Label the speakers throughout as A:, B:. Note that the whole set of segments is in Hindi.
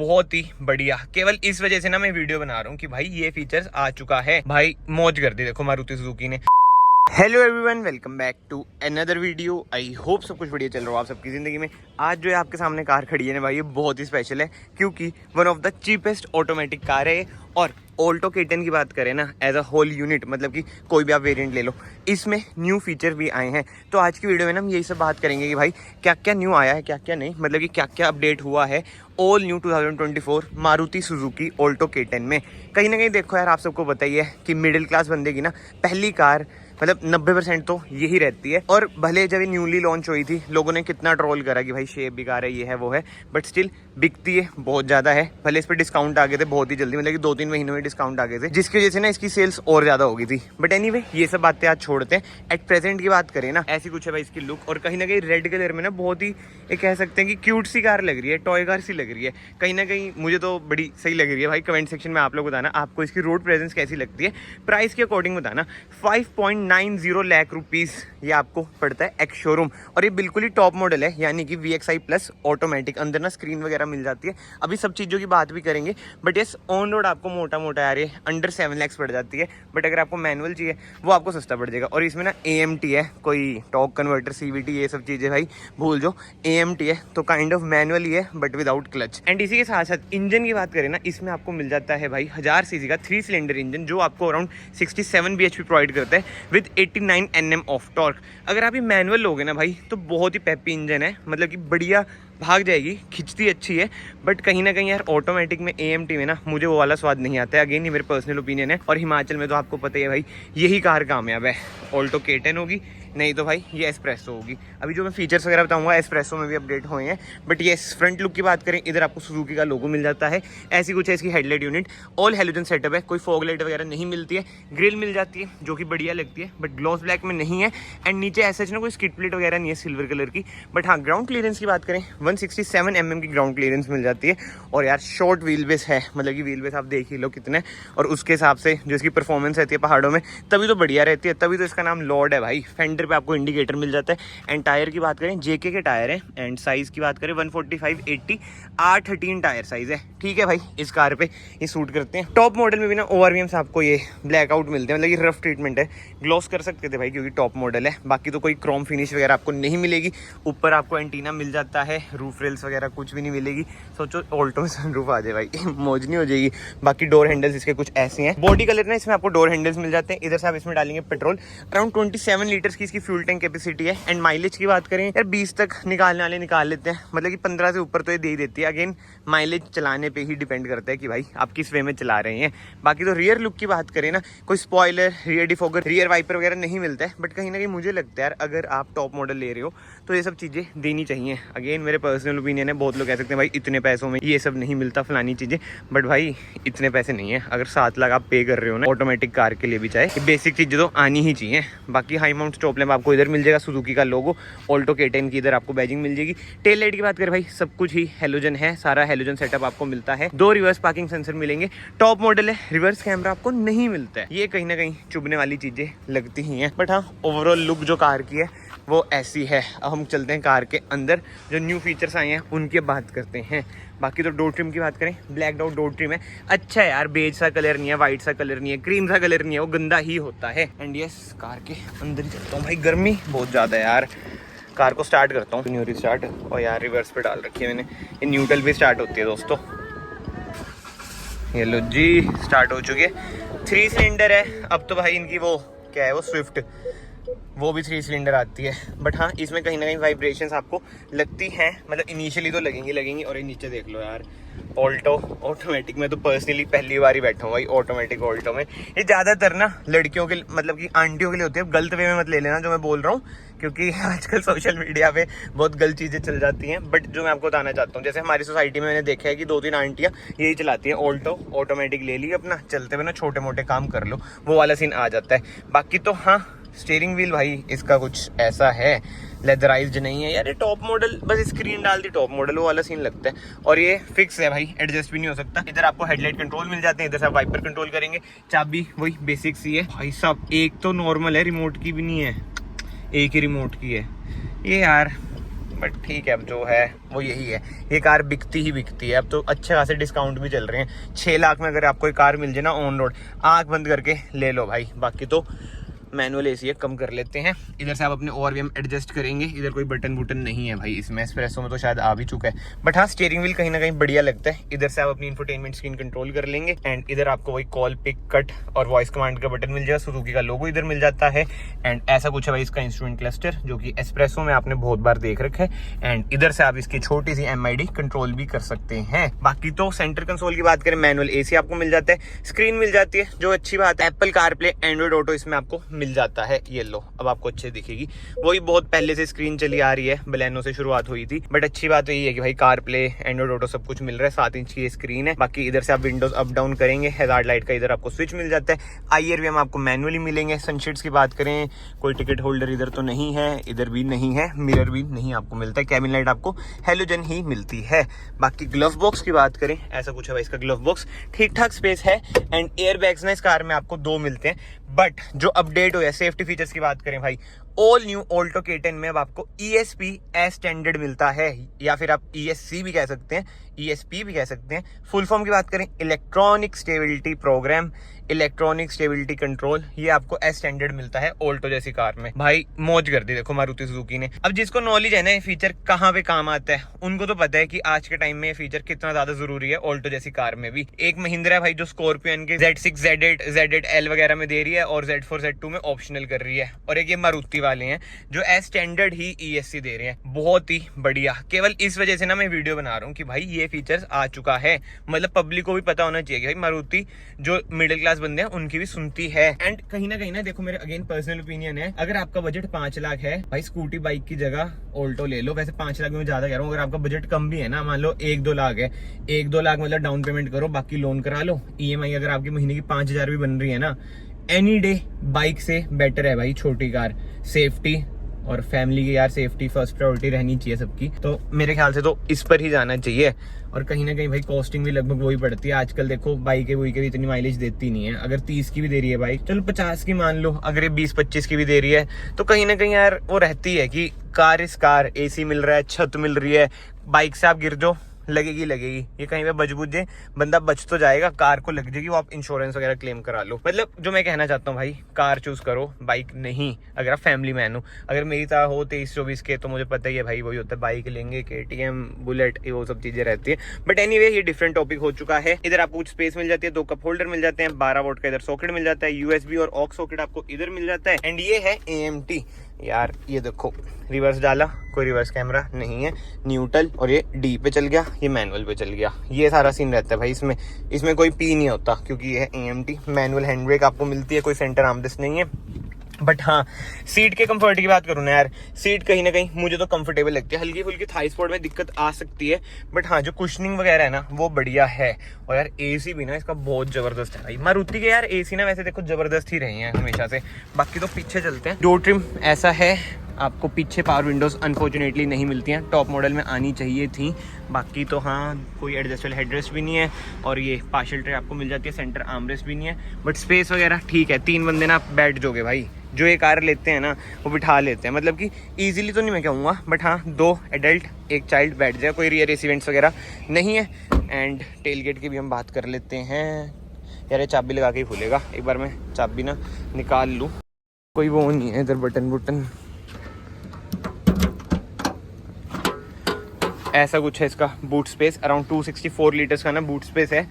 A: बहुत ही बढ़िया। केवल इस वजह से ना मैं वीडियो बना रहा हूँ कि भाई ये फीचर्स आ चुका है, भाई मौज कर दी देखो मारुति सुजुकी ने। Hello everyone, welcome back to another video. I hope सब कुछ बढ़िया चल रहा हो आप सबकी ज़िंदगी में। आज जो है आपके सामने कार खड़ी है ना भाई, ये बहुत ही स्पेशल है क्योंकि one of the cheapest automatic car है। और ऑल्टो K10 की बात करें ना एज अ होल यूनिट, मतलब कि कोई भी आप वेरिएंट ले लो, इसमें न्यू फीचर भी आए हैं। तो आज की वीडियो में ना हम यही सब बात करेंगे कि भाई क्या क्या न्यू आया है, क्या क्या नहीं, मतलब कि क्या क्या अपडेट हुआ है all new 2024 Maruti Suzuki Alto K10 में। कहीं ना कहीं देखो यार, आप सबको बताइए कि मिडिल क्लास बंदे की ना पहली कार मतलब 90% तो यही रहती है। और भले जब ये न्यूली लॉन्च हुई थी लोगों ने कितना ट्रोल करा कि भाई शेप भी कार है, ये है वो है, बट स्टिल बिकती है बहुत ज़्यादा है। भले इस पर डिस्काउंट आ गए थे बहुत ही जल्दी, मतलब कि 2-3 महीनों में डिस्काउंट आ गए थे, जिसकी वजह से ना इसकी सेल्स और ज़्यादा हो गई थी। बट एनीवे ये सब बातें आज छोड़ते हैं। एट प्रेजेंट की बात करें ना, ऐसी कुछ है भाई इसकी लुक। और कहीं ना कहीं रेड कलर में ना बहुत ही ये कह सकते हैं कि क्यूट सी कार लग रही है, टॉय कार सी लग रही है। कहीं ना कहीं मुझे तो बड़ी सही लग रही है भाई। कमेंट सेक्शन में आप लोग बताना आपको इसकी रोड प्रेजेंस कैसी लगती है। प्राइस के अकॉर्डिंग बताना। 5.90 लाख रुपीस ये आपको पड़ता है एक्स शोरूम। और ये बिल्कुल ही टॉप मॉडल है, यानी कि VXI प्लस ऑटोमेटिक। अंदर ना स्क्रीन वगैरह मिल जाती है। अभी सब चीज़ों की बात भी करेंगे, बट यस ऑन रोड आपको मोटा मोटा यार ये अंडर 7 लाख पड़ जाती है। बट अगर आपको मैनुअल चाहिए वो आपको सस्ता पड़ जाएगा। और इसमें ना AMT है, कोई टॉर्क कन्वर्टर CVT ये सब चीज़ें भाई भूल जो। AMT है तो काइंड ऑफ मैनुअल ही है बट विदाउट क्लच। एंड इसी के साथ साथ इंजन की बात करें ना, इसमें आपको मिल जाता है भाई 1000 cc का 3 सिलेंडर इंजन, जो आपको अराउंड 67 bhp प्रोवाइड करता है विद 89 Nm ऑफ टॉर्क। अगर आप ये मैनुअल लोगे ना भाई तो बहुत ही पेपी इंजन है, मतलब कि बढ़िया भाग जाएगी, खिंचती अच्छी है। बट कहीं ना कहीं यार ऑटोमेटिक में AMT में ना मुझे वो वाला स्वाद नहीं आता है। अगेन ये मेरे पर्सनल ओपिनियन है। और हिमाचल में तो आपको पता ही है भाई यही कार कामयाब है, ऑल्टो K10 होगी, नहीं तो भाई ये एस्प्रेसो होगी। अभी जो मैं फीचर्स वगैरह बताऊंगा एस्प्रेसो में भी अपडेट हुए हैं। बट ये फ्रंट लुक की बात करें, इधर आपको सुजुकी का लोगो मिल जाता है। ऐसी कुछ है इसकी headlight unit, all halogen setup है, कोई फॉग लाइट वगैरह नहीं मिलती है। ग्रिल मिल जाती है जो कि बढ़िया लगती है, बट ग्लॉस ब्लैक में नहीं है। एंड नीचे ऐसा ना कोई स्किड प्लेट वगैरह नहीं है सिल्वर कलर की। बट हाँ, ग्राउंड क्लियरेंस की बात करें 167 mm की ग्राउंड क्लियरेंस मिल जाती है। और यार शॉर्ट व्हील बेस है, मतलब कि व्हील बेस आप देख ही लो कितने। और उसके हिसाब से जो इसकी परफॉर्मेंस रहती है पहाड़ों में तभी तो बढ़िया रहती है, तभी तो इसका नाम लॉर्ड है भाई। फेंडर पे आपको इंडिकेटर मिल जाता है। एंड टायर की बात करें JK के टायर है। एंड साइज़ की बात करें 145/80 R13 टायर साइज़ है। ठीक है भाई, इस कार पे ये सूट करते हैं। टॉप मॉडल में भी ना ORVMs आपको ये ब्लैकआउट मिलते हैं, मतलब ये रफ ट्रीटमेंट है। ग्लॉस कर सकते थे भाई क्योंकि टॉप मॉडल है। बाकी तो कोई क्रोम फिनिश वगैरह आपको नहीं मिलेगी। ऊपर आपको एंटीना मिल जाता है, रूफ रेल्स वगैरह कुछ भी नहीं मिलेगी। सोचो ऑल्टो में सनरूफ आ जाए भाई मौज नहीं हो जाएगी। बाकी डोर हैंडल्स इसके कुछ ऐसे हैं। बॉडी कलर ना इसमें आपको डोर हैंडल्स मिल जाते हैं। इधर से आप इसमें डालेंगे पेट्रोल। अराउंड 27 लीटर्स की इसकी फ्यूल टैंक कैपेसिटी है। एंड माइलेज की बात करें यार 20 तक निकालने वाले निकाल लेते हैं, मतलब कि 15 से ऊपर तो ये दे ही देती है। अगेन माइलेज चलाने पे ही डिपेंड करता है कि भाई आप किस वे में चला रहे हैं। बाकी तो रियर लुक की बात करें ना, कोई spoiler, rear defogger, rear wiper वगैरह नहीं मिलता है। बट कहीं ना कहीं मुझे लगता है यार अगर आप टॉप मॉडल ले रहे हो तो ये सब चीज़ें देनी चाहिए। अगेन मेरे पर्सनल ओपिनियन है, बहुत लोग कह सकते हैं भाई इतने पैसों में ये सब नहीं मिलता फलानी चीज़ें, बट भाई इतने पैसे नहीं है। अगर 7 लाख आप पे कर रहे हो ना ऑटोमेटिक कार के लिए भी, चाहे बेसिक चीज़ें तो आनी ही चाहिए। बाकी हाई माउंट स्टॉप लैंप आपको इधर मिल जाएगा, सुजुकी का लोगो, ऑल्टो K10 की इधर आपको बैजिंग मिल जाएगी। टेल लाइट की बात करें भाई सब कुछ ही हेलोजन है, सारा हेलोजन सेटअप आपको मिलता है। 2 रिवर्स पार्किंग सेंसर मिलेंगे। टॉप मॉडल है, रिवर्स कैमरा आपको नहीं मिलता है। ये कहीं ना कहीं चुभने वाली चीज़ें लगती ही हैं। बट हाँ, ओवरऑल लुक जो कार की है वो ऐसी है। अब हम चलते हैं कार के अंदर, जो न्यू फीचर्स आए हैं उनकी बात करते हैं। बाकी तो डोर ट्रिम की बात करें, ब्लैक आउट डोर ट्रिम है। अच्छा है यार, बेज सा कलर नहीं है, वाइट सा कलर नहीं है, क्रीम सा कलर नहीं है, वो गंदा ही होता है। एंड यस कार के अंदर ही चलता हूँ भाई, गर्मी बहुत ज़्यादा है यार। कार को स्टार्ट करता हूँ, न्यूरी स्टार्ट। और यार रिवर्स पे डाल रखी है मैंने, ये न्यूट्रल भी स्टार्ट होती है दोस्तों। ये लो जी स्टार्ट हो चुकी है। 3 सिलेंडर है अब तो भाई। इनकी वो क्या है, वो स्विफ्ट, वो भी 3 सिलेंडर आती है। बट हाँ, इसमें कहीं ना कहीं वाइब्रेशंस आपको लगती हैं, मतलब इनिशियली तो लगेंगी। और ये नीचे देख लो यार, ऑल्टो ऑटोमेटिक में तो पर्सनली पहली बार ही बैठा हूँ भाई ऑटोमेटिक ऑल्टो में। ये ज़्यादातर ना लड़कियों के, मतलब कि आंटियों के लिए होती है। गलत वे में मत ले लेना जो मैं बोल रहा हूँ, क्योंकि आजकल सोशल मीडिया पे बहुत गलत चीज़ें चल जाती हैं। बट जो मैं आपको बताना चाहता हूँ, जैसे हमारी सोसाइटी में मैंने देखा है कि 2-3 आंटियाँ यही चलाती हैं, ऑल्टो ऑटोमेटिक ले ली, अपना चलते हुए ना छोटे मोटे काम कर लो, वो वाला सीन आ जाता है। बाकी तो हाँ, स्टीयरिंग व्हील भाई इसका कुछ ऐसा है, लेदराइज्ड नहीं है यार। ये टॉप मॉडल, बस स्क्रीन डाल दी टॉप मॉडल, वो वाला सीन लगता है। और ये फिक्स है भाई, एडजस्ट भी नहीं हो सकता। इधर आपको हेडलाइट कंट्रोल मिल जाते हैं, इधर से आप वाइपर कंट्रोल करेंगे। चाबी वही बेसिक सी है भाई साहब, एक तो नॉर्मल है, रिमोट की भी नहीं है, एक ही रिमोट की है ये यार। बट ठीक है, अब जो है वो यही है, ये कार बिकती ही बिकती है। अब तो अच्छे खासे डिस्काउंट भी चल रहे हैं। 6 लाख में अगर आपको एक कार मिल जाए ना ऑन रोड, आंख बंद करके ले लो भाई। बाकी तो मैनुअल एसी है, कम कर लेते हैं। इधर से आप अपने ORVM एडजस्ट करेंगे। इधर कोई बटन बुटन नहीं है भाई इसमें, एस्प्रेसो में तो शायद आ भी चुका है, बट हाँ स्टीयरिंग व्हील कहीं ना कहीं बढ़िया लगता है। इधर से आप अपनी इंफोटेनमेंट स्क्रीन कंट्रोल कर लेंगे एंड इधर आपको वही कॉल, पिक, कट और वॉइस कमांड का बटन मिल जाएगा। सुजुकी का लोगो इधर मिल जाता है एंड ऐसा कुछ है भाई इसका इंस्ट्रूमेंट क्लस्टर, जो कि एस्प्रेसो में आपने बहुत बार देख रखा है। एंड इधर से आप इसकी छोटी सी MID कंट्रोल भी कर सकते हैं। बाकी तो सेंटर कंसोल की बात करें, मैनुअल एसी आपको मिल जाता है, स्क्रीन मिल जाती है जो अच्छी बात है। एप्पल कारप्ले, एंड्रॉइड ऑटो इसमें आपको मिल जाता है। ये लो, अब आपको अच्छे दिखेगी। वही बहुत पहले से स्क्रीन चली आ रही है, बलेनो से शुरुआत हुई थी, बट अच्छी बात तो यही है कि भाई कार प्ले, एंड्रॉइड ऑटो सब कुछ मिल रहा है। 7 इंच की स्क्रीन है। बाकी इधर से आप विंडोज अप डाउन करेंगे, हैजार्ड लाइट का इधर आपको स्विच मिल जाता है। IRVM आपको मैनुअली मिलेंगे। सनशीट्स की बात करें, कोई टिकट होल्डर इधर तो नहीं है, इधर भी नहीं है, मिरर भी नहीं आपको मिलता है। कैबिन लाइट आपको हेलोजन ही मिलती है। बाकी ग्लव बॉक्स की बात करें, ऐसा कुछ है भाई इसका ग्लव बॉक्स, ठीक ठाक स्पेस है एंड एयर बैग्स ना इस कार में आपको 2 मिलते हैं। बट जो अपडेट हुआ है सेफ्टी फीचर्स की बात करें भाई, ऑल न्यू ऑल्टो K10 में अब आपको ESP एस स्टैंडर्ड मिलता है, या फिर आप ESC भी कह सकते हैं, ESP भी कह सकते हैं। फुल फॉर्म की बात करें, electronic stability program, electronic stability control, ये आपको एस स्टैंडर्ड मिलता है ऑल्टो जैसी कार में। भाई मौज कर दी देखो मारुति सुजुकी ने। अब जिसको नॉलेज है ना ये फीचर कहाँ पे काम आता है, उनको तो पता है कि आज के टाइम में ये फीचर कितना ज्यादा जरूरी है ऑल्टो जैसी कार में भी। एक महिंद्रा है भाई जो स्कॉर्पियन के Z6, Z8, Z8L वगैरह में दे रही है और Z4, Z2 में ऑप्शनल कर रही है, और एक ये मारुति वाले हैं जो एस स्टैंडर्ड ही ESC दे रहे हैं। बहुत ही बढ़िया। केवल इस वजह से ना मैं वीडियो बना रहा हूँ कि भाई ये फीचर्स आ चुका है, मतलब पब्लिक को भी पता होना चाहिए कि भाई मारुति जो मिडिल क्लास बंदे हैं उनकी भी सुनती है। एंड कहीं ना देखो, मेरे अगेन पर्सनल ओपिनियन है, अगर आपका बजट 5 लाख है भाई, स्कूटी बाइक की जगह ऑल्टो ले लो। वैसे 5 लाख में ज्यादा कह रहा हूँ, अगर आपका बजट कम भी है ना, मान लो 1-2 लाख है, 1-2 लाख मतलब डाउन पेमेंट करो, बाकी लोन करा लो। EMI अगर आपकी महीने की 5,000 भी बन रही है ना, एनी डे बाइक से बेटर है भाई छोटी कार। सेफ्टी और फैमिली की यार सेफ्टी फर्स्ट प्रायोरिटी रहनी चाहिए सबकी, तो मेरे ख्याल से तो इस पर ही जाना चाहिए। और कहीं ना कहीं भाई कॉस्टिंग भी लगभग वही पड़ती है आजकल। देखो बाइकें वही के भी इतनी माइलेज देती नहीं है। अगर 30 की भी दे रही है बाइक, चलो 50 की मान लो, अगर ये 20-25 की भी दे रही है तो कहीं ना कहीं यार वो रहती है कि कार इस कार, AC मिल रहा है, छत मिल रही है, बाइक से आप गिर जाओ लगेगी। ये कहीं पे बच बुझ जाए बंदा बच तो जाएगा, कार को लग जाएगी, वो आप इंश्योरेंस वगैरह क्लेम करा लो। मतलब जो मैं कहना चाहता हूँ भाई, कार चूज करो, बाइक नहीं, अगर आप फैमिली मैन हो। अगर मेरी तरह हो 23-24 के, तो मुझे पता ही है भाई वही होता है, बाइक लेंगे, KTM, बुलेट, वो सब चीजें रहती है। बट एनीवे ये डिफरेंट टॉपिक हो चुका है। इधर आपको स्पेस मिल जाती है, 2 कप होल्डर मिल जाते हैं, 12 वोल्ट का इधर सॉकेट मिल जाता है, USB और ऑक्स सॉकेट आपको इधर मिल जाता है। एंड ये है AMT यार, ये देखो रिवर्स डाला, कोई रिवर्स कैमरा नहीं है, न्यूट्रल, और ये D पे चल गया, ये मैनुअल पे चल गया। ये सारा सीन रहता है भाई इसमें कोई P नहीं होता, क्योंकि ये है AMT। मैनुअल हैंड ब्रेक आपको मिलती है, कोई सेंटर आर्मरेस्ट नहीं है। बट हाँ, सीट के कंफर्ट की बात करूँ ना यार, सीट कहीं ना कहीं मुझे तो कंफर्टेबल लगती है। हल्की फुल्की थाई स्पॉट में दिक्कत आ सकती है, बट हाँ जो कुशनिंग वगैरह है ना वो बढ़िया है। और यार AC भी ना इसका बहुत जबरदस्त है भाई। मारुति के यार AC ना वैसे देखो जबरदस्त ही रहे हैं हमेशा से। बाकी तो पीछे चलते हैं। डोर ट्रिम ऐसा है, आपको पीछे पावर विंडोज अनफॉर्चुनेटली नहीं मिलती हैं, टॉप मॉडल में आनी चाहिए थी। बाकी तो हाँ, कोई एडजस्टेबल हेडरेस्ट भी नहीं है, और ये पार्शियल ट्रे आपको मिल जाती है, सेंटर आर्मरेस्ट भी नहीं है। बट स्पेस वगैरह ठीक है, 3 बंदे ना बैठ जाओगे भाई। जो ये कार लेते हैं ना वो बिठा लेते हैं, मतलब कि इजीली तो नहीं मैं कहूँगा, बट हाँ 2 एडल्ट 1 चाइल्ड बैठ जाए, कोई रियर AC वेंट्स वगैरह नहीं है। एंड टेल गेट की भी हम बात कर लेते हैं। यार ये चाबी लगा के ही खुलेगा, एक बार मैं चाबी ना निकाल लूँ, कोई वो नहीं है इधर बटन। ऐसा कुछ है इसका बूट स्पेस, अराउंड 264 लीटर्स का ना बूट स्पेस है।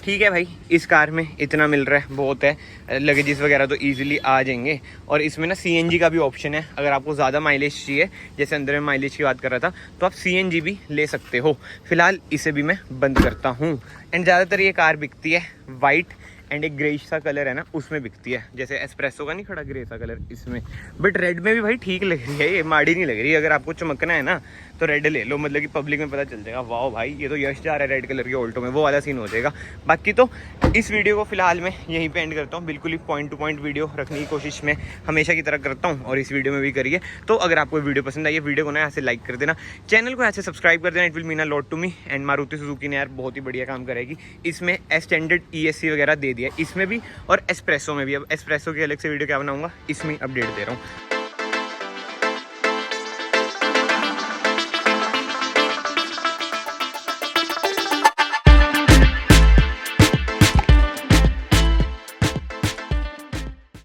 A: ठीक है भाई, इस कार में इतना मिल रहा है बहुत है। लगेजेस वगैरह तो इजीली आ जाएंगे। और इसमें ना CNG का भी ऑप्शन है, अगर आपको ज़्यादा माइलेज चाहिए, जैसे अंदर में माइलेज की बात कर रहा था, तो आप CNG भी ले सकते हो। फिलहाल इसे भी मैं बंद करता हूँ। एंड ज़्यादातर ये कार बिकती है वाइट एंड एक ग्रेइश सा कलर है ना उसमें बिकती है, जैसे एस्प्रेसो का नहीं खड़ा ग्रे सा कलर इसमें। बट रेड में भी भाई ठीक लग रही है, ये माड़ी नहीं लग रही। अगर आपको चमकना है ना तो रेड ले लो, मतलब कि पब्लिक में पता चल जाएगा वाह भाई ये तो यश जा रहा है रेड कलर के ऑल्टो में, वो वाला सीन हो जाएगा। बाकी तो इस वीडियो को फिलहाल मैं यहीं पे एंड करता हूँ। बिल्कुल ही पॉइंट टू पॉइंट वीडियो रखने की कोशिश मैं हमेशा की तरह करता हूँ, और इस वीडियो में भी करिए। तो अगर आपको वीडियो पसंद आई है, वीडियो को ना ऐसे लाइक कर देना, चैनल को ऐसे सब्सक्राइब कर देना, it will mean a lot to me. And Maruti Suzuki ने यार बहुत ही बढ़िया काम करेगी, इसमें स्टैंडर्ड ESC वगैरह दे दिया इसमें भी, और एस्प्रेसो में भी। अब एस्प्रेसो की अलग से वीडियो क्या बनाऊंगा, इसमें अपडेट दे रहा हूँ।